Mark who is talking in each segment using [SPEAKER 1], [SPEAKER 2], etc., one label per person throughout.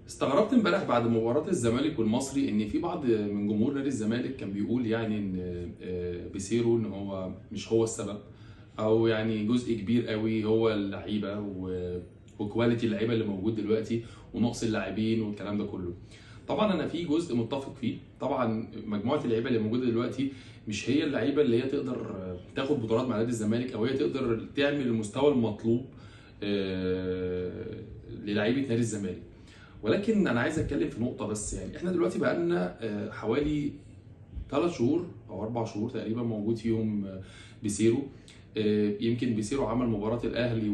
[SPEAKER 1] استغربت امبارح بعد مباراة الزمالك والمصري ان في بعض من جمهور نادي الزمالك كان بيقول يعني ان بيسيرو ان هو مش هو السبب، او يعني جزء كبير قوي هو اللعيبه وكواليتي اللعيبه اللي موجود دلوقتي ونقص اللاعبين والكلام ده كله. طبعا انا في جزء متفق فيه. طبعا مجموعه اللعيبه اللي موجوده دلوقتي مش هي اللعيبه اللي هي تقدر تاخد بطولات مع نادي الزمالك، او هي تقدر تعمل المستوى المطلوب للعيبه نادي الزمالك. ولكن انا عايز اتكلم في نقطه بس. يعني احنا دلوقتي بقى لنا حوالي 3 شهور او 4 شهور تقريبا موجود فيهم بيسيرو. يمكن بيسيرو عمل مباراه الاهلي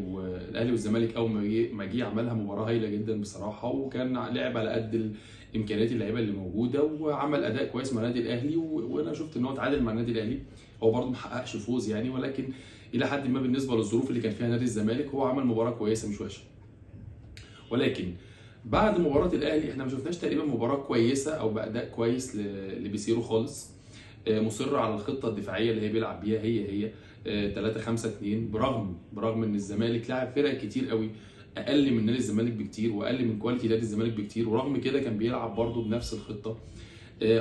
[SPEAKER 1] والزمالك. اول ما جه عملها مباراه هايله جدا بصراحه، وكان لعب على قد امكانيات اللعيبه اللي موجوده، وعمل اداء كويس مع النادي الاهلي. وانا شفت ان هو اتعادل مع النادي الاهلي. هو برضه ما حققش فوز يعني، ولكن الى حد ما بالنسبه للظروف اللي كان فيها نادي الزمالك هو عمل مباراه كويسه مش وحشه. ولكن بعد مباراه الاهلي احنا ما شفناش تقريبا مباراه كويسه او باداء كويس لبيسيرو خالص. مصر على الخطه الدفاعيه اللي هي بيلعب بيها هي 3-5-2، برغم ان الزمالك لعب فرق كتير قوي اقل من نادي الزمالك بكتير واقل من كواليتي نادي الزمالك بكتير، ورغم كده كان بيلعب برضه بنفس الخطه.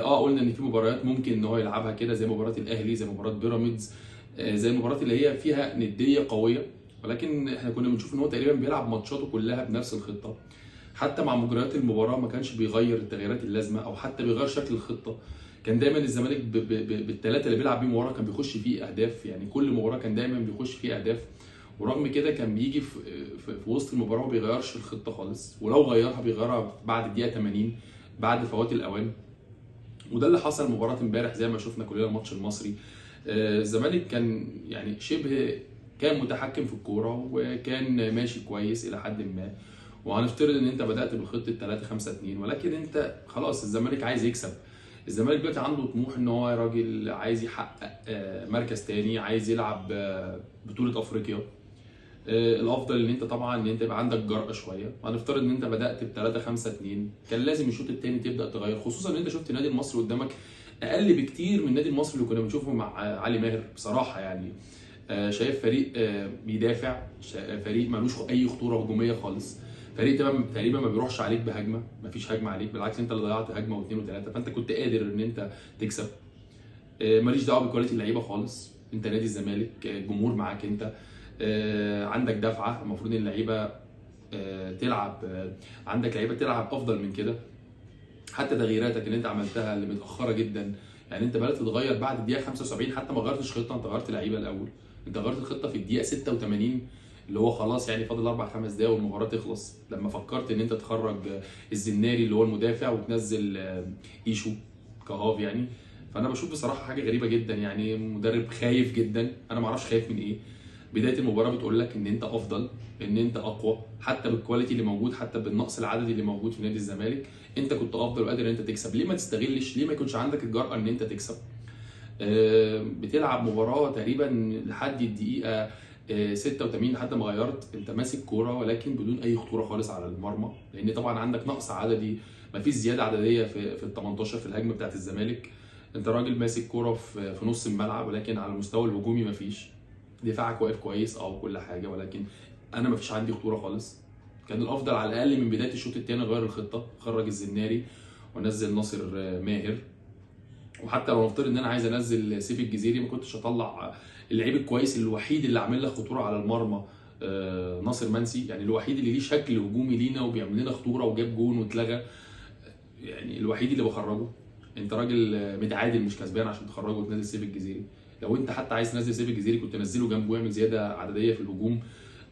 [SPEAKER 1] قلنا ان في مباريات ممكن ان هو يلعبها كده زي مباراه الاهلي، زي مباراه بيراميدز، زي المباريات اللي هي فيها نديه قويه. ولكن احنا كنا بنشوف ان هو تقريبا بيلعب ماتشاته كلها بنفس الخطه. حتى مع مجريات المباراه ما كانش بيغير التغييرات اللازمه او حتى بيغير شكل الخطه. كان دايما الزمالك بالثلاثه اللي بيلعب بيهم ورا كان بيخش فيه اهداف. يعني كل مباراه كان دايما بيخش فيه اهداف. ورغم كده كان بيجي في وسط المباراه ما بيغيرش الخطه خالص، ولو غيرها بيغيرها بعد الدقيقه 80 بعد فوات الاوان. وده اللي حصل مباراه امبارح زي ما شفنا كلنا الماتش المصري. الزمالك كان يعني شبه كان متحكم في الكوره وكان ماشي كويس الى حد ما. وهنفترض ان انت بدات بالخطه 3-5-2، ولكن انت خلاص الزمالك عايز يكسب. الزمالك دلوقتي عنده طموح ان هو راجل عايز يحقق مركز تاني، عايز يلعب بطوله افريقيا. الافضل ان انت طبعا ان انت يبقى عندك جرأه شويه. هنفترض ان انت بدات ب 3-5-2، كان لازم الشوط الثاني تبدا تغير، خصوصا ان انت شفت النادي المصري قدامك اقل بكتير من النادي المصري اللي كنا بنشوفه مع علي ماهر بصراحه يعني. شايف فريق بيدافع، فريق ملوش اي خطوره هجوميه خالص. فريق تقريبا ما بيروحش عليك بهجمه، ما فيش هجمه عليك، بالعكس انت اللي ضيعت هجمه واثنين وثلاثه، فانت كنت قادر ان انت تكسب. ماليش دعوه بكواليتي اللعيبه خالص. انت نادي الزمالك، الجمهور معاك انت. عندك دفعه، المفروض ان اللعيبه تلعب. عندك لعيبه تلعب افضل من كده. حتى تغييراتك اللي انت عملتها اللي متاخره جدا. يعني انت بدات تتغير بعد الدقيقه 75، حتى ما غيرتش خطه، انت غيرت لعيبه الاول. انت غيرت الخطه في الدقيقه 86 اللي هو خلاص يعني فاضل 4 5 دقايق والمباراه تخلص، لما فكرت ان انت تخرج الزناري اللي هو المدافع وتنزل ايشو كهاف يعني. فانا بشوف بصراحه حاجه غريبه جدا، يعني مدرب خايف جدا. انا ما اعرفش خايف من ايه. بدايه المباراه بتقول لك ان انت افضل، ان انت اقوى، حتى بالكواليتي اللي موجود، حتى بالنقص العددي اللي موجود في نادي الزمالك انت كنت افضل وقادر ان انت تكسب. ليه ما تستغلش؟ ليه ما يكونش عندك الجرأه ان انت تكسب؟ بتلعب مباراه تقريبا لحد الدقيقه 86 لحد ما غيرت. انت ماسك كوره ولكن بدون اي خطوره خالص على المرمى، لان طبعا عندك نقص عددي. ما فيش زياده عدديه في ال 18 في الهجمه بتاعت الزمالك. انت راجل ماسك كوره في نص الملعب، ولكن على المستوى الهجومي ما فيش. دفاعك واقف كويس وكل حاجه، ولكن انا ما فيش عندي خطوره خالص. كان الافضل على الاقل من بدايه الشوط الثاني غير الخطه، خرج الزناري ونزل ناصر ماهر. وحتى لو نفترض ان انا عايز انزل سيف الجزيري، ما كنتش هطلع اللعيب الكويس الوحيد اللي عامل لك خطوره على المرمى ناصر منسي، يعني الوحيد اللي ليه شكل هجومي لينا وبيعمل لنا خطوره وجاب جون واتلغى. يعني الوحيد اللي بخرجه. انت راجل متعادل مش كسبان عشان تخرجه وتنزل سيف الجزيري. لو انت حتى عايز تنزل سيف الجزيري كنت نزله جنبه ويعمل زياده عدديه في الهجوم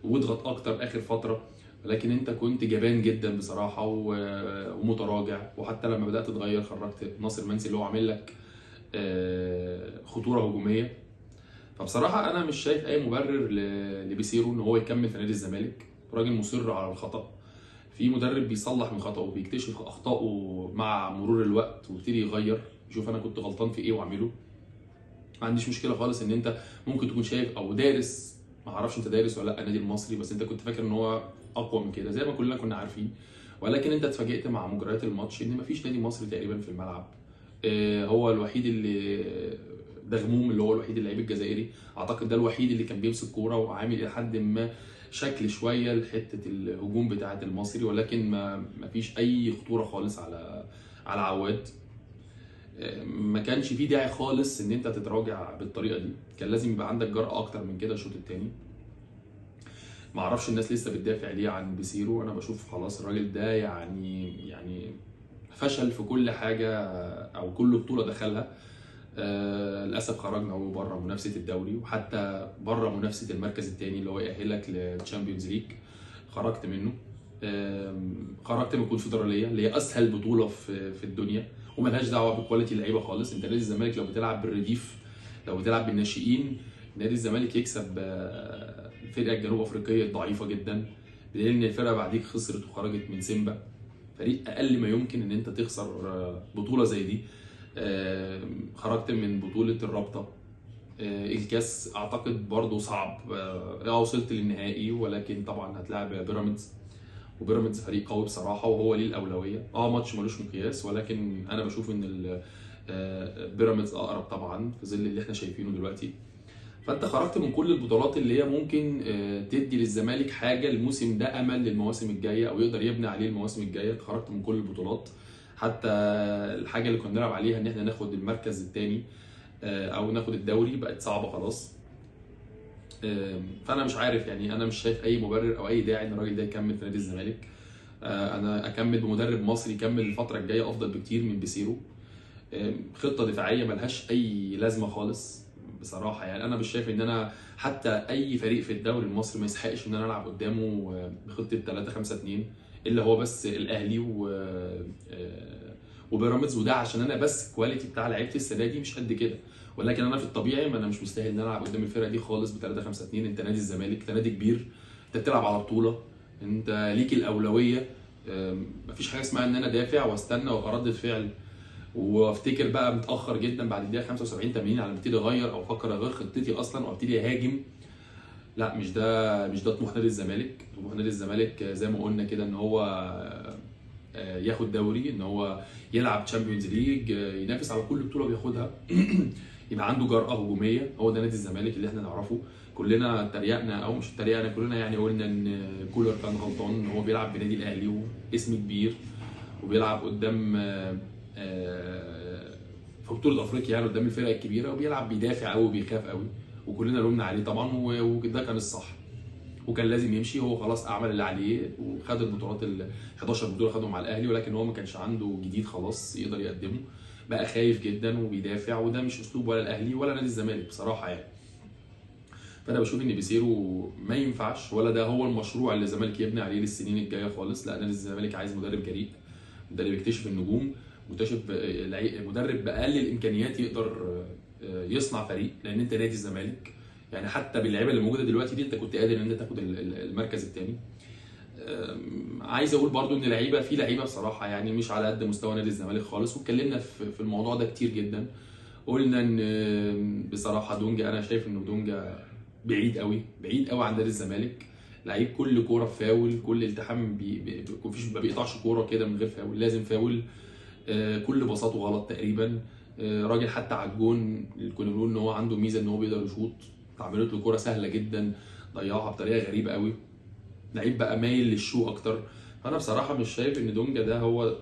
[SPEAKER 1] واضغط اكتر اخر فتره. لكن انت كنت جبان جدا بصراحه ومتراجع. وحتى لما بدات تتغير خرجت ناصر منسي اللي هو عامل لك خطوره هجوميه. فبصراحه انا مش شايف اي مبرر لبيسيرو ان هو يكمل في نادي الزمالك. راجل مصر على الخطا. في مدرب بيصلح من خطأه وبيكتشف اخطائه مع مرور الوقت ويبتدي يغير، يشوف انا كنت غلطان في ايه واعمله. ما عنديش مشكله خالص ان انت ممكن تكون شايف او دارس. ما اعرفش انت دارس ولا لا النادي المصري، بس انت كنت فاكر ان هو اقوى من كده زي ما كلنا كنا عارفين. ولكن انت اتفاجئت مع مجريات الماتش ان مفيش نادي مصري تقريبا في الملعب. هو الوحيد اللي دغموم، اللي هو الوحيد اللعيب الجزائري اعتقد ده الوحيد اللي كان بيمسك كوره وعامل الى حد ما شكل شويه لحته الهجوم بتاعه المصري، ولكن ما فيش اي خطوره خالص على عواد. ما كانش فيه داعي خالص ان انت تتراجع بالطريقه دي، كان لازم يبقى عندك جرأة اكتر من كده الشوط الثاني. ما اعرفش الناس لسه بتدافع ليه عن بيسيرو، انا بشوف خلاص الراجل ده يعني فشل في كل حاجه او كل بطوله دخلها. للاسف خرجنا هو بره منافسه الدوري، وحتى بره منافسه المركز الثاني اللي هو يأهلك للتشامبيونز ليج خرجت منه. خرجت من الكونفدراليه اللي هي اسهل بطوله في الدنيا، وملهاش دعوه بكواليتي اللعيبه خالص. انت نادي الزمالك لو بتلعب بالرديف، لو بتلعب بالناشئين، نادي الزمالك يكسب الفرقه الجنوب افريقيه الضعيفه جدا، بدليل ان الفرقه بعديك خسرت وخرجت من سيمبا، فريق اقل ما يمكن ان انت تخسر بطوله زي دي. خرجت من بطوله الرابطه. الكاس اعتقد برضو صعب. وصلت للنهائي، ولكن طبعا هتلاعب بيراميدز، وبيراميدز فريق قوي بصراحه وهو ليه الاولويه. ماتش ملوش مقياس، ولكن انا بشوف ان بيراميدز اقرب طبعا في ظل اللي احنا شايفينه دلوقتي. فانت خرجت من كل البطولات اللي هي ممكن تدي للزمالك حاجه الموسم ده، امل للمواسم الجايه او يقدر يبني عليه المواسم الجايه. خرجت من كل البطولات، حتى الحاجه اللي كنا بنلعب عليها ان احنا ناخد المركز الثاني او ناخد الدوري بقت صعبه خلاص. فانا مش عارف يعني، انا مش شايف اي مبرر او اي داعي ان الراجل ده يكمل في نادي الزمالك. انا اكمل بمدرب مصري يكمل الفتره الجايه افضل بكتير من بيسيرو. خطه دفاعيه ملهاش اي لازمه خالص بصراحه. يعني انا مش شايف ان انا حتى اي فريق في الدوري المصري ما يستحقش ان انا العب قدامه بخطه 3-5-2 الا هو بس الاهلي وبيراميدز، وده عشان انا بس الكواليتي بتاع لعيبتي السنه دي مش قد كده. ولكن انا في الطبيعي ما انا مش مستاهل ان انا العب قدام الفرقه دي خالص ب 3-5-2. انت نادي الزمالك، انت نادي كبير، انت بتلعب على بطوله، انت ليك الاولويه. مفيش حاجه اسمها ان انا دافع واستنى وابقى رده فعل وافتكر بقى متاخر جدا بعد الدقيقه 75 80 على ما ابتدي اغير او افكر اغير خطتي اصلا وابتدي اهاجم. لا، مش ده طموح نادي الزمالك. طموح نادي الزمالك زي ما قلنا كده ان هو ياخد دوري، ان هو يلعب تشامبيونز ليج، ينافس على كل بطوله بياخدها. يبقى عنده جرأة هجوميه. هو ده نادي الزمالك اللي احنا نعرفه. كلنا تريقنا او مش تريقنا، كلنا يعني قلنا ان كولر كان غلطان ان هو بيلعب بنادي الاهلي واسم كبير، وبيلعب قدام في بطوله افريقيا يعني قدام الفرق الكبيره، وبيلعب بيدافع قوي وبيخاف قوي، وكلنا لومنا عليه طبعا، وده كان الصح وكان لازم يمشي. هو خلاص اعمل اللي عليه وخد البطولات 11 بطوله خدهم مع الاهلي، ولكن هو ما كانش عنده جديد خلاص يقدر يقدمه، بقى خايف جدا وبيدافع، وده مش اسلوب ولا الاهلي ولا نادي الزمالك بصراحه يعني. فانا بشوف ان بيسيرو ما ينفعش، ولا ده هو المشروع اللي الزمالك يبني عليه للسنين الجايه خالص. لا، نادي الزمالك عايز مدرب جريء، مدرب يكتشف النجوم، مدرب باقل الامكانيات يقدر يصنع فريق، لان انت نادي الزمالك يعني حتى باللعيبه اللي موجوده دلوقتي دي انت كنت قادر ان انت تاخد المركز الثاني. عايز اقول برضو ان في لعيبه بصراحه يعني مش على قد مستوى نادي الزمالك خالص، واتكلمنا في الموضوع ده كتير جدا. قلنا ان بصراحه دونجا، انا شايف ان دونجا بعيد قوي بعيد قوي عن نادي الزمالك. لعيب كل كوره فاول، كل التحام ما بيقطعش كوره كده من غير فاول، لازم فاول. كل باصاته غلط تقريبا. راجل حتى على الجون كنا بنقول ان هو عنده ميزه ان هو بيقدر يشوط، اتعملت له كوره سهله جدا ضيعها بطريقه غريبه قوي. لعيب بقى مايل للشو اكتر. فانا بصراحه مش شايف ان دونجا ده هو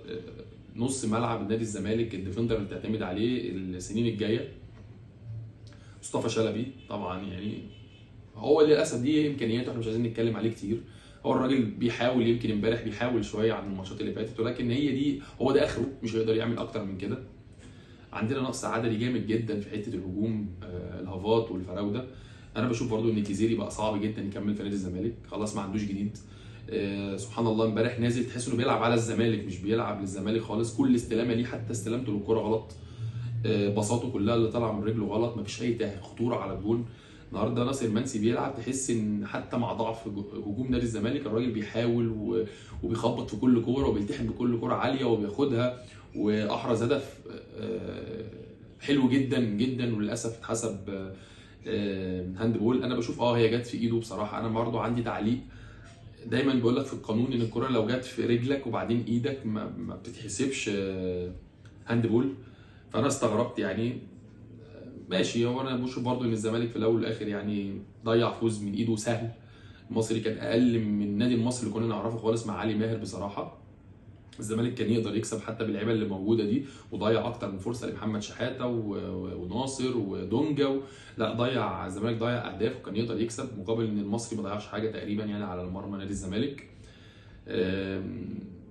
[SPEAKER 1] نص ملعب نادي الزمالك الديفندر اللي تعتمد عليه السنين الجايه. مصطفى شلبي طبعا يعني هو للاسف دي امكانياته، احنا مش عايزين نتكلم عليه كتير. هو الراجل بيحاول، يمكن امبارح بيحاول شويه عن الماتشات اللي فاتت، ولكن هو ده اخره، مش هيقدر يعمل اكتر من كده. عندنا نقص عددي جامد جدا في حته الهجوم، الهافات والفراوده. انا بشوف برضو ان كيزيري بقى صعب جدا يكمل في نادي الزمالك، خلاص ما عندوش جديد. سبحان الله امبارح نازل تحس انه بيلعب على الزمالك، مش بيلعب للزمالك خالص. كل استلامه ليه حتى استلامته للكره غلط، باصاته كلها اللي طالعه من رجله غلط، مفيش اي خطوره على الجون. النهارده ناصر منسي بيلعب تحس ان حتى مع ضعف هجوم نادي الزمالك الراجل بيحاول وبيخبط في كل كوره وبيلتحم بكل كوره عاليه وبياخدها، واحرز هدف حلو جدا جدا، وللاسف اتحسب هاند بول. انا بشوف هي جت في ايده بصراحه. انا برضه عندي تعليق، دايما بيقول لك في القانون ان الكره لو جت في رجلك وبعدين ايدك ما بتتحسبش هاند بول. فانا استغربت يعني. ماشي، هو انا بشوف برضه ان الزمالك في الاول والاخر يعني ضيع فوز من ايده سهل، المصري كان اقل من النادي المصري اللي كنا نعرفه خالص مع علي ماهر بصراحه. الزمالك كان يقدر يكسب حتى باللعيبه اللي موجوده دي، وضيع اكتر من فرصه لمحمد شحاته وناصر ودونجا لا ضيع، الزمالك ضيع اهداف وكان يقدر يكسب، مقابل ان المصري ما ضيعش حاجه تقريبا يعني على المرمى نادي الزمالك.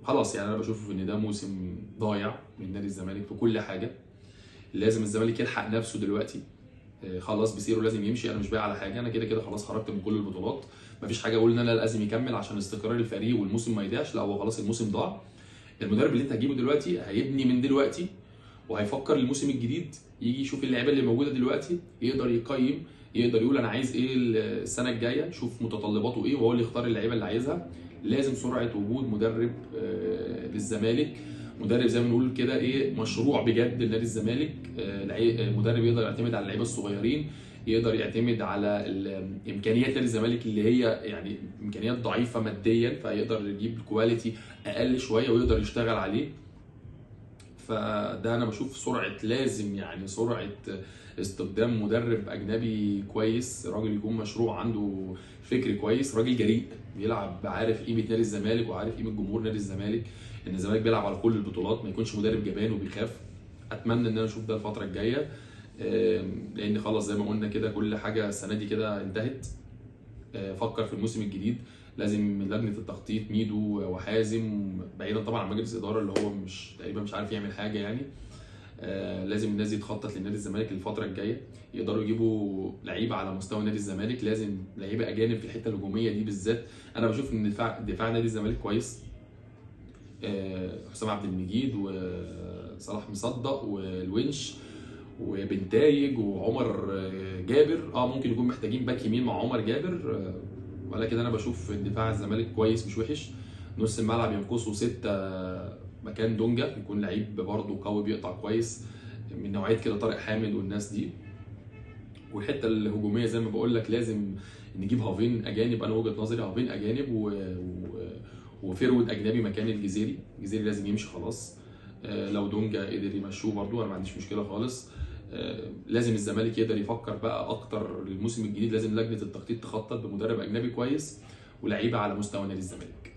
[SPEAKER 1] خلاص يعني انا بشوف ان ده موسم ضايع من نادي الزمالك في كل حاجه. لازم الزمالك يلحق نفسه دلوقتي. خلاص بيسيرو لازم يمشي، انا مش بايع على حاجه، انا كده كده خلاص خرجت من كل البطولات، مفيش حاجه اقول ان انا لازم يكمل عشان استقرار الفريق والموسم ما يضيعش، لا هو خلاص الموسم ضاع. المدرب اللي انت هتجيبه دلوقتي هيبني من دلوقتي وهيفكر الموسم الجديد، يجي يشوف اللعيبه اللي موجوده دلوقتي، يقدر يقيم، يقدر يقول انا عايز ايه السنه الجايه، يشوف متطلباته ايه وهو اللي يختار اللعيبه اللي عايزها. لازم سرعه وجود مدرب للزمالك، مدرب زي ما بنقول كده ايه، مشروع بجد لنادي الزمالك، مدرب يقدر يعتمد على اللعيبه الصغيرين، يقدر يعتمد على امكانيات نادي الزمالك اللي هي يعني امكانيات ضعيفه ماديا، فيقدر يجيب كواليتي اقل شويه ويقدر يشتغل عليه. فده انا بشوف سرعه، لازم يعني سرعه استخدام مدرب اجنبي كويس، راجل يكون مشروع عنده فكر كويس، راجل جريء بيلعب عارف قيمه نادي الزمالك وعارف قيمه جمهور نادي الزمالك، ان الزمالك بيلعب على كل البطولات، ما يكونش مدرب جبان وبيخاف. اتمنى ان انا اشوف ده الفتره الجايه، لان خلاص زي ما قلنا كده كل حاجه السنه دي كده انتهت. فكر في الموسم الجديد، لازم لجنه التخطيط ميدو وحازم، بعيدا طبعا عن مجلس الاداره اللي هو مش تقريبا مش عارف يعمل حاجه يعني، لازم الناس دي تخطط لنادي الزمالك الفتره الجايه، يقدروا يجيبوا لعيبه على مستوى نادي الزمالك، لازم لعيبه اجانب في الحته الهجوميه دي بالذات. انا بشوف ان دفاع نادي الزمالك كويس، حسام عبد المجيد وصلاح مصدق والونش وبنتايج وعمر جابر، ممكن يكون محتاجين باك يمين مع عمر جابر، ولكن انا بشوف دفاع الزمالك كويس مش وحش. نص الملعب ينقصه 6 مكان دونجا، يكون لعيب برضه قوي بيقطع كويس من نوعيه كده طارق حامد والناس دي. والحته الهجوميه زي ما بقول لك لازم نجيب هافين اجانب، انا وجهه نظري هافين اجانب وفيرود اجنبي مكان الجزيري لازم يمشي خلاص. لو دونجا قدر يمشوه برضه انا ما عنديش مشكله خالص. لازم الزمالك يقدر يفكر بقى اكتر للموسم الجديد، لازم لجنه التخطيط تخطط بمدرب اجنبي كويس ولعيبه على مستوى نادي الزمالك.